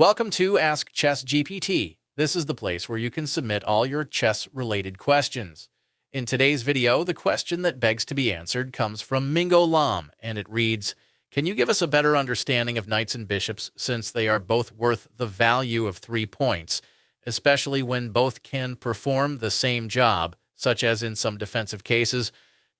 Welcome to Ask Chess GPT. This is the place where you can submit all your chess-related questions. In today's video, the question that begs to be answered comes from Mingo Lam, and it reads, can you give us a better understanding of knights and bishops since they are both worth the value of 3 points, especially when both can perform the same job, such as in some defensive cases?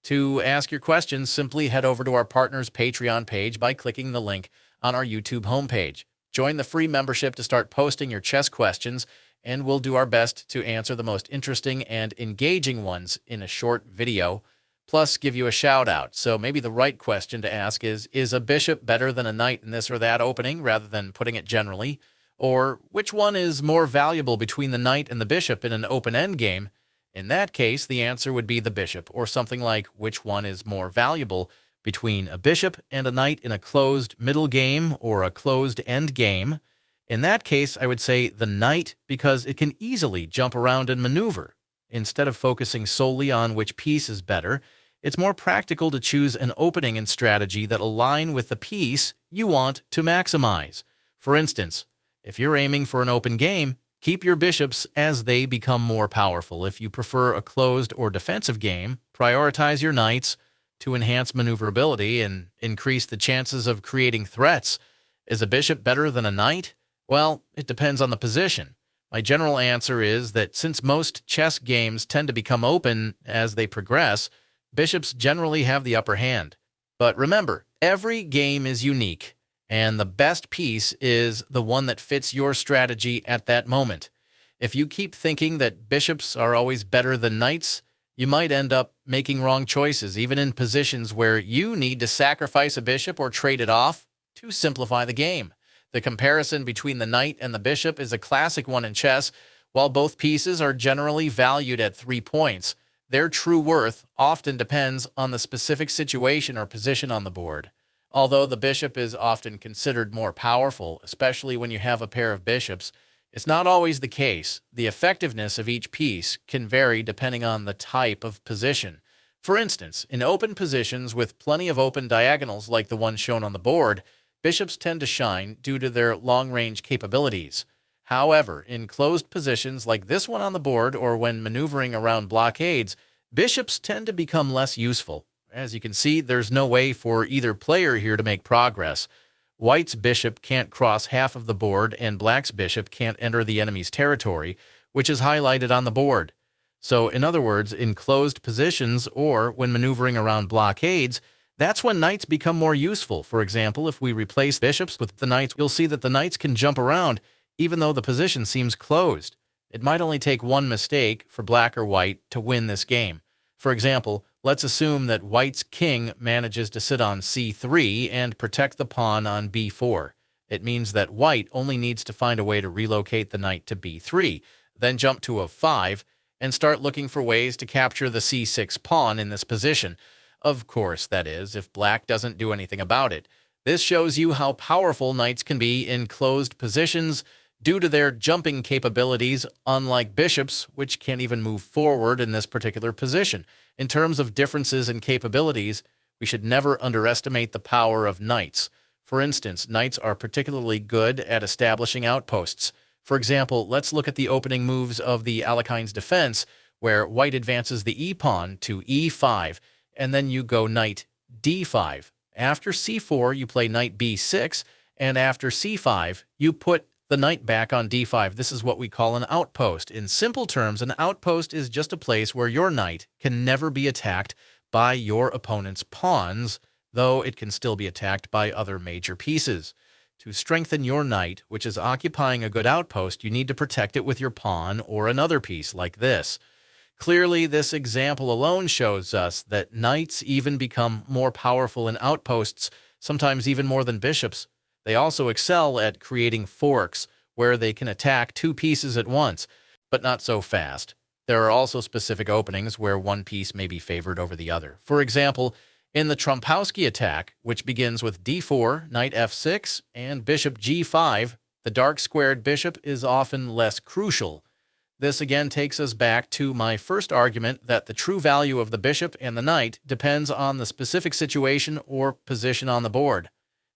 To ask your questions, simply head over to our partner's Patreon page by clicking the link on our YouTube homepage. Join the free membership to start posting your chess questions, and we'll do our best to answer the most interesting and engaging ones in a short video, plus give you a shout-out. So maybe the right question to ask is a bishop better than a knight in this or that opening, rather than putting it generally? Or which one is more valuable between the knight and the bishop in an open endgame? In that case, the answer would be the bishop, or something like which one is more valuable between a bishop and a knight in a closed middle game or a closed end game. In that case, I would say the knight, because it can easily jump around and maneuver. Instead of focusing solely on which piece is better, it's more practical to choose an opening and strategy that align with the piece you want to maximize. For instance, if you're aiming for an open game, keep your bishops as they become more powerful. If you prefer a closed or defensive game, prioritize your knights to enhance maneuverability and increase the chances of creating threats. Is a bishop better than a knight? Well, it depends on the position. My general answer is that since most chess games tend to become open as they progress, bishops generally have the upper hand. But remember, every game is unique, and the best piece is the one that fits your strategy at that moment. If you keep thinking that bishops are always better than knights, you might end up making wrong choices, even in positions where you need to sacrifice a bishop or trade it off to simplify the game. The comparison between the knight and the bishop is a classic one in chess. While both pieces are generally valued at 3 points, their true worth often depends on the specific situation or position on the board. Although the bishop is often considered more powerful, especially when you have a pair of bishops, it's not always the case. The effectiveness of each piece can vary depending on the type of position. For instance, in open positions with plenty of open diagonals like the one shown on the board, bishops tend to shine due to their long-range capabilities. However, in closed positions like this one on the board or when maneuvering around blockades, bishops tend to become less useful. As you can see, there's no way for either player here to make progress. White's bishop can't cross half of the board, and black's bishop can't enter the enemy's territory, which is highlighted on the board. So, in other words, in closed positions or when maneuvering around blockades, that's when knights become more useful. For example, if we replace bishops with the knights, you'll see that the knights can jump around even though the position seems closed. It might only take one mistake for black or white to win this game. For example, let's assume that white's king manages to sit on c3 and protect the pawn on b4. It means that white only needs to find a way to relocate the knight to b3, then jump to a5, and start looking for ways to capture the c6 pawn in this position. Of course, that is, if black doesn't do anything about it. This shows you how powerful knights can be in closed positions due to their jumping capabilities, unlike bishops, which can't even move forward in this particular position. In terms of differences in capabilities, we should never underestimate the power of knights. For instance, knights are particularly good at establishing outposts. For example, let's look at the opening moves of the Alekhine's defense, where white advances the e-pawn to e5, and then you go knight d5. After c4, you play knight b6, and after c5, you put the knight back on d5. This is what we call an outpost. In simple terms, an outpost is just a place where your knight can never be attacked by your opponent's pawns, though it can still be attacked by other major pieces. To strengthen your knight, which is occupying a good outpost, you need to protect it with your pawn or another piece like this. Clearly, this example alone shows us that knights even become more powerful in outposts, sometimes even more than bishops. They also excel at creating forks, where they can attack 2 pieces at once, but not so fast. There are also specific openings where one piece may be favored over the other. For example, in the Trompowsky attack, which begins with d4, knight f6, and bishop g5, the dark-squared bishop is often less crucial. This again takes us back to my first argument that the true value of the bishop and the knight depends on the specific situation or position on the board.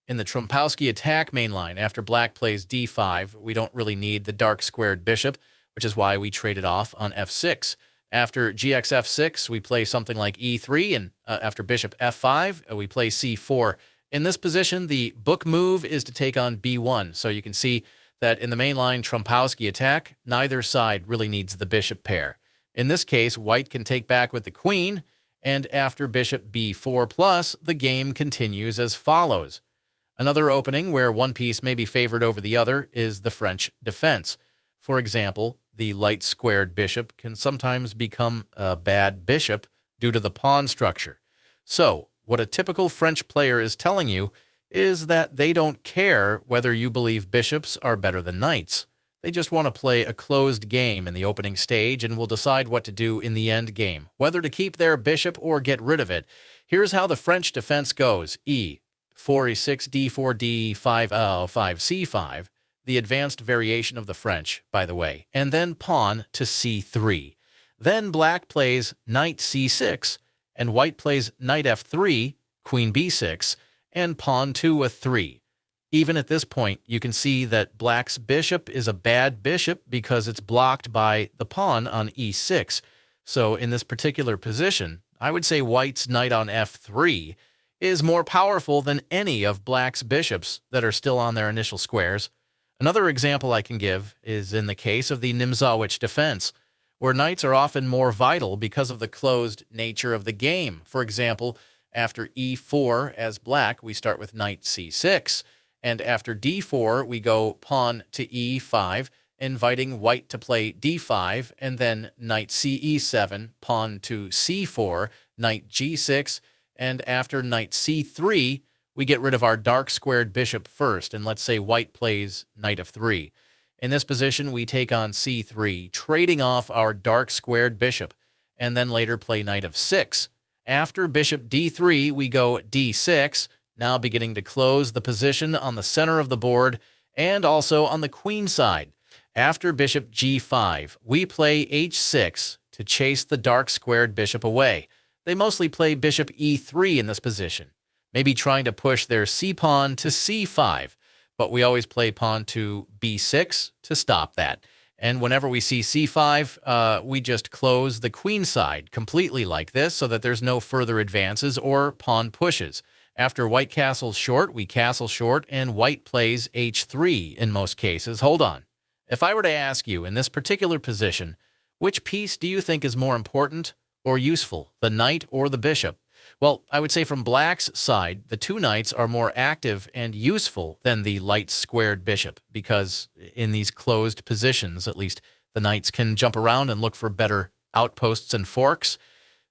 In the Trompowsky attack mainline, after black plays d5, we don't really need the dark squared bishop, which is why we traded off on f6. After gx-f6, we play something like e3, and after bishop f5, we play c4. In this position, the book move is to take on b1, so you can see that in the mainline Trompowsky attack, neither side really needs the bishop pair. In this case, white can take back with the queen, and after bishop b4 plus, the game continues as follows. Another opening where one piece may be favored over the other is the French defense. For example, the light squared bishop can sometimes become a bad bishop due to the pawn structure. So, what a typical French player is telling you is that they don't care whether you believe bishops are better than knights. They just want to play a closed game in the opening stage and will decide what to do in the end game, whether to keep their bishop or get rid of it. Here's how the French defense goes. E, 4e6, d4, d5, 5c5, the advanced variation of the French, by the way, and then pawn to c3. Then black plays knight c6, and white plays knight f3, queen b6, and pawn to a 3. Even at this point, you can see that black's bishop is a bad bishop because it's blocked by the pawn on e6. So in this particular position, I would say white's knight on f3 is more powerful than any of black's bishops that are still on their initial squares. Another example I can give is in the case of the Nimzowitsch defense, where knights are often more vital because of the closed nature of the game. For example, after e4 as black, we start with knight c6, and after d4, we go pawn to e5, inviting white to play d5, and then knight ce7, pawn to c4, knight g6, and after knight c3, we get rid of our dark squared bishop first, and let's say white plays knight f3. In this position, we take on c3, trading off our dark squared bishop, and then later play knight f6. After bishop d3, we go d6, now beginning to close the position on the center of the board and also on the queen side. After bishop g5, we play h6 to chase the dark squared bishop away. They mostly play bishop e3 in this position, maybe trying to push their c-pawn to c5, but we always play pawn to b6 to stop that. And whenever we see c5, we just close the queen side completely like this so that there's no further advances or pawn pushes. After white castles short, we castle short, and white plays h3 in most cases. Hold on. If I were to ask you in this particular position, which piece do you think is more important or useful, the knight or the bishop? Well, I would say from black's side, the two knights are more active and useful than the light squared bishop, because in these closed positions, at least, the knights can jump around and look for better outposts and forks.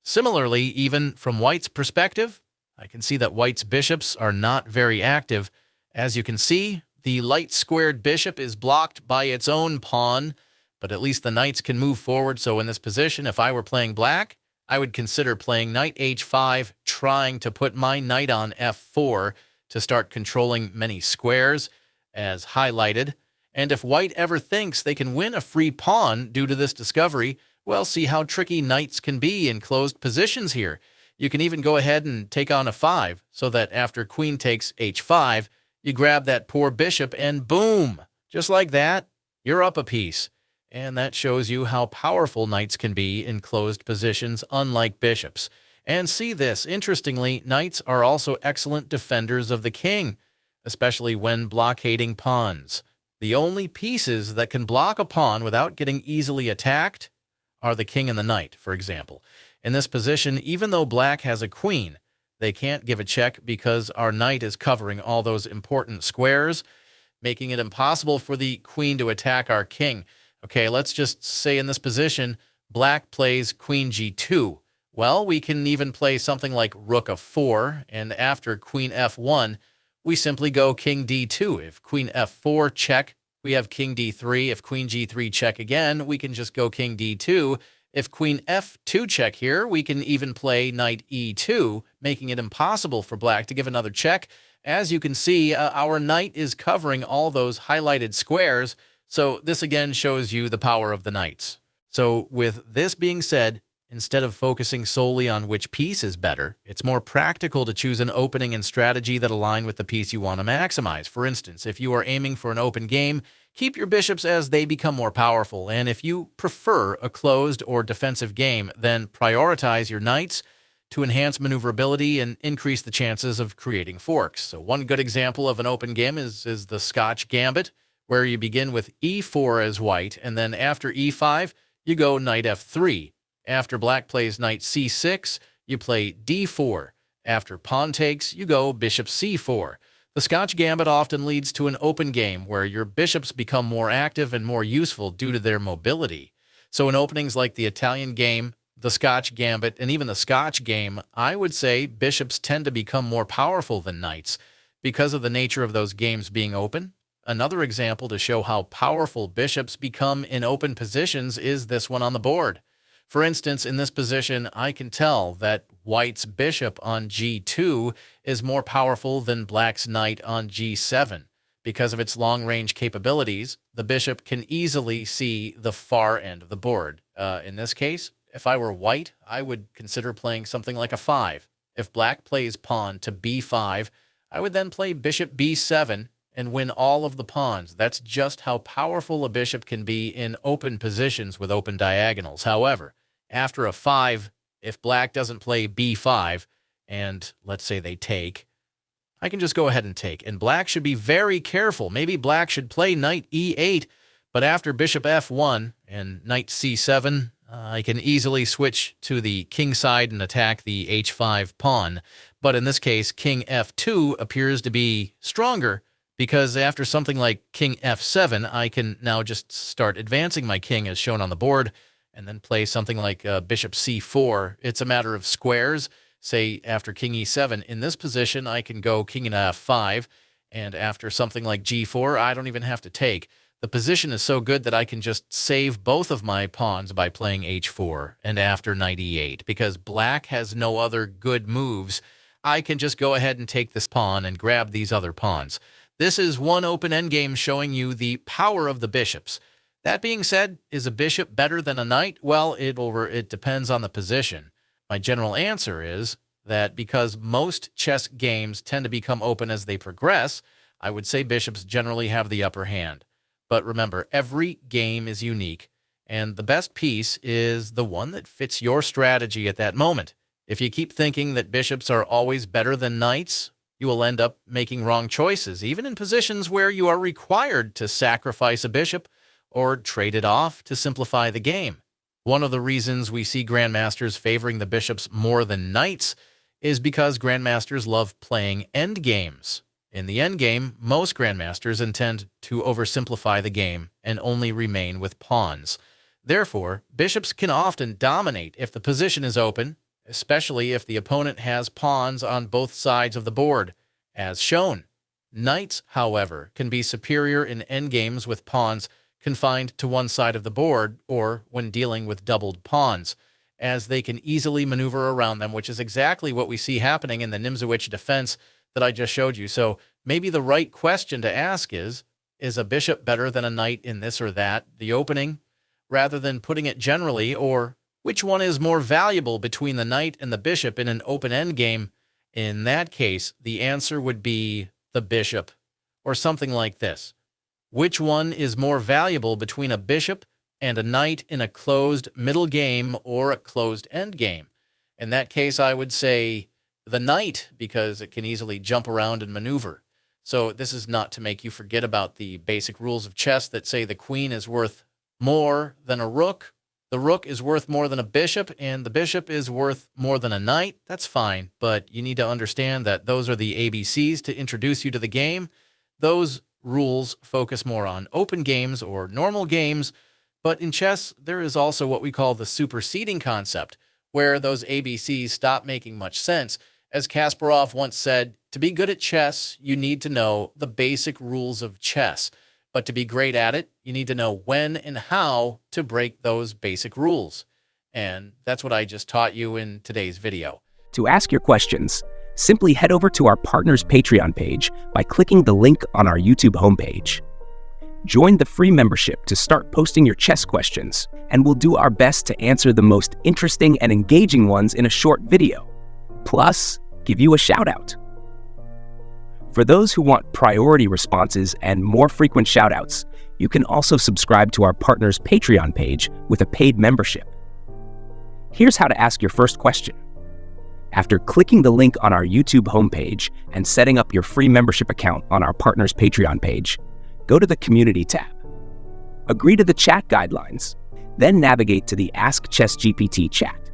Similarly, even from white's perspective, I can see that white's bishops are not very active. As you can see, the light squared bishop is blocked by its own pawn, but at least the knights can move forward. So in this position, if I were playing black, I would consider playing knight h5, trying to put my knight on f4 to start controlling many squares, as highlighted. And if white ever thinks they can win a free pawn due to this discovery, well, see how tricky knights can be in closed positions here. You can even go ahead and take on a 5, so that after queen takes h5, you grab that poor bishop and boom! Just like that, you're up a piece. And that shows you how powerful knights can be in closed positions, unlike bishops. And see this, interestingly, knights are also excellent defenders of the king, especially when blockading pawns. The only pieces that can block a pawn without getting easily attacked are the king and the knight, for example. In this position, even though black has a queen, they can't give a check because our knight is covering all those important squares, making it impossible for the queen to attack our king. Okay, let's just say in this position, black plays queen g2. Well, we can even play something like rook f4, and after queen f1, we simply go king d2. If queen f4 check, we have king d3. If queen g3 check again, we can just go king d2. If queen f2 check here, we can even play knight e2, making it impossible for black to give another check. As you can see, our knight is covering all those highlighted squares, so this again shows you the power of the knights. So with this being said, Instead of focusing solely on which piece is better, it's more practical to choose an opening and strategy that align with the piece you want to maximize. For instance, if you are aiming for an open game, keep your bishops as they become more powerful, and if you prefer a closed or defensive game, then prioritize your knights to enhance maneuverability and increase the chances of creating forks. So one good example of an open game is the Scotch Gambit, where you begin with e4 as white, and then after e5, you go knight f3. After black plays knight c6, you play d4. After pawn takes, you go bishop c4. The Scotch Gambit often leads to an open game where your bishops become more active and more useful due to their mobility. So in openings like the Italian game, the Scotch Gambit, and even the Scotch game, I would say bishops tend to become more powerful than knights because of the nature of those games being open. Another example to show how powerful bishops become in open positions is this one on the board. For instance, in this position, I can tell that white's bishop on g2 is more powerful than black's knight on g7. Because of its long-range capabilities, the bishop can easily see the far end of the board. In this case, if I were white, I would consider playing something like a 5. If black plays pawn to b5, I would then play bishop b7 and win all of the pawns. That's just how powerful a bishop can be in open positions with open diagonals. However, after a 5, if black doesn't play b5, and let's say they take, I can just go ahead and take. And black should be very careful. Maybe black should play knight e8, but after bishop f1 and knight c7, I can easily switch to the king side and attack the h5 pawn. But in this case, king f2 appears to be stronger, because after something like king f7, I can now just start advancing my king as shown on the board, and then play something like bishop c4. It's a matter of squares. Say after king e7, in this position, I can go king into f5, and after something like g4, I don't even have to take. The position is so good that I can just save both of my pawns by playing h4 and after knight e8. Because black has no other good moves, I can just go ahead and take this pawn and grab these other pawns. This is one open endgame showing you the power of the bishops. That being said, is a bishop better than a knight? Well, it depends on the position. My general answer is that because most chess games tend to become open as they progress, I would say bishops generally have the upper hand. But remember, every game is unique, and the best piece is the one that fits your strategy at that moment. If you keep thinking that bishops are always better than knights, you will end up making wrong choices, even in positions where you are required to sacrifice a bishop or trade it off to simplify the game. One of the reasons we see grandmasters favoring the bishops more than knights is because grandmasters love playing endgames. In the endgame, most grandmasters intend to oversimplify the game and only remain with pawns. Therefore, bishops can often dominate if the position is open, especially if the opponent has pawns on both sides of the board, as shown. Knights, however, can be superior in endgames with pawns confined to one side of the board or when dealing with doubled pawns, as they can easily maneuver around them, which is exactly what we see happening in the Nimzowitsch defense that I just showed you. So maybe the right question to ask is a bishop better than a knight in this or that, the opening, rather than putting it generally, or which one is more valuable between the knight and the bishop in an open endgame? In that case, the answer would be the bishop, or something like this. Which one is more valuable between a bishop and a knight in a closed middle game or a closed endgame? In that case, I would say the knight, because it can easily jump around and maneuver. So this is not to make you forget about the basic rules of chess that say the queen is worth more than a rook, the rook is worth more than a bishop, and the bishop is worth more than a knight. That's fine, but you need to understand that those are the ABCs to introduce you to the game. Those rules focus more on open games or normal games, but in chess, there is also what we call the superseding concept, where those ABCs stop making much sense. As Kasparov once said, to be good at chess, you need to know the basic rules of chess. But to be great at it, you need to know when and how to break those basic rules. And that's what I just taught you in today's video. To ask your questions, simply head over to our partner's Patreon page by clicking the link on our YouTube homepage. Join the free membership to start posting your chess questions, and we'll do our best to answer the most interesting and engaging ones in a short video. Plus, give you a shout-out. For those who want priority responses and more frequent shout-outs, you can also subscribe to our partner's Patreon page with a paid membership. Here's how to ask your first question. After clicking the link on our YouTube homepage and setting up your free membership account on our partner's Patreon page, go to the Community tab. Agree to the chat guidelines, then navigate to the Ask ChessGPT chat.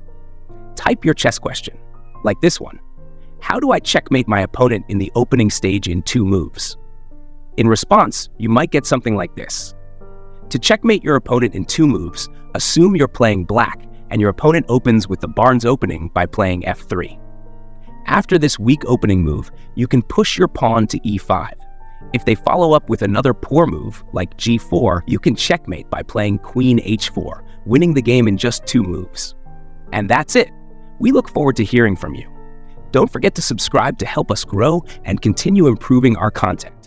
Type your chess question, like this one. How do I checkmate my opponent in the opening stage in 2 moves? In response, you might get something like this. To checkmate your opponent in 2 moves, assume you're playing black and your opponent opens with the Barnes opening by playing f3. After this weak opening move, you can push your pawn to e5. If they follow up with another poor move, like g4, you can checkmate by playing queen h4, winning the game in just 2 moves. And that's it. We look forward to hearing from you. Don't forget to subscribe to help us grow and continue improving our content.